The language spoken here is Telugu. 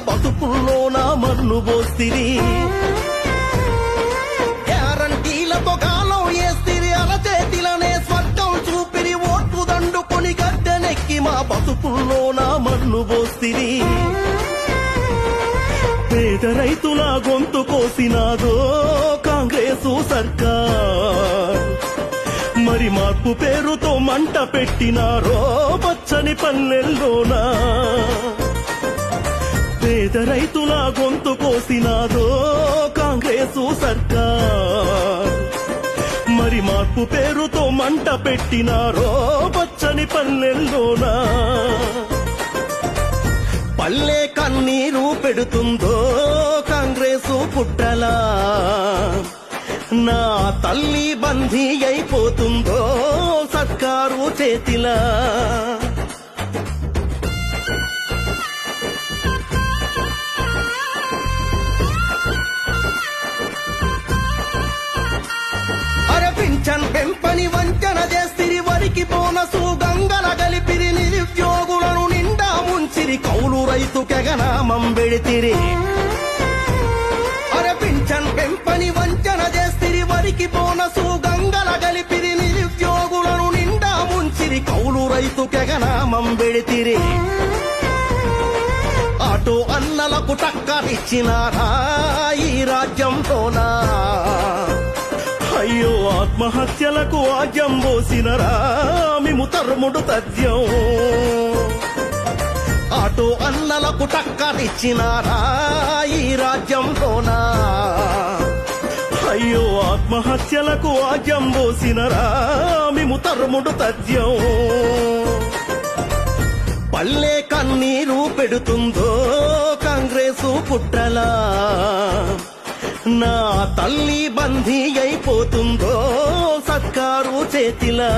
బతుకుల్లోన మన్ను పోస్తిరి గ్యారంటీలతో గాలం వేస్తిరి అరచేతిలనే స్వర్గం చూపిరి ఓట్లు దండుకొని గడ్డనెక్కి మా బతుకుల్లోన మన్ను పోస్తిరి పేద రైతుల గొంతు కోసినాదో కాంగ్రెసు సర్కార్ మరి మార్పు పేరుతో మంట పెట్టినారో పచ్చని పల్లెల్లోనా పేద రైతుల గొంతు కోసినాదో కాంగ్రెసు సర్కార్ మరి మార్పు పేరుతో మంట పెట్టినారో పచ్చని పల్లెల్లోనా పల్లె కన్నీరు పెడుతుందో కాంగ్రెసు పుట్టలా నా తల్లి బందీ అయిపోతుందో సర్కారు చేతిలా పింఛన్ పెంపని వంచన చేస్తిరి వరికి బోనసు గంగల గలిపిరి నిరుద్యోగులను నిండా ముంచిరి కౌలు రైతు కెగనామం పెడితిరి పింఛన్ పెంపని వంచన చేస్తిరి వరికి బోనసు గంగల గలిపిరి నిరుద్యోగులను నిండా ముంచిరి కౌలు రైతు కెగనామం పెడితిరి ఆటో అన్నలకు టక్కరిచ్చినారా ఈ రాజ్యంతోనా అయ్యో ఆత్మహత్యలకు ఆజ్యం పోసినరా మేము తరుముడు తథ్యం ఆటో అన్నలకు టక్కరిచ్చినారా ఈ రాజ్యంలోనా అయ్యో ఆత్మహత్యలకు ఆజ్యం పోసినరా మేము తరుముడు తథ్యం పల్లె కన్నీరు పెడుతుందో కాంగ్రెసు పుట్టలా నా తల్లి బందీ అయిపోతుందో సర్కారు చేతిలా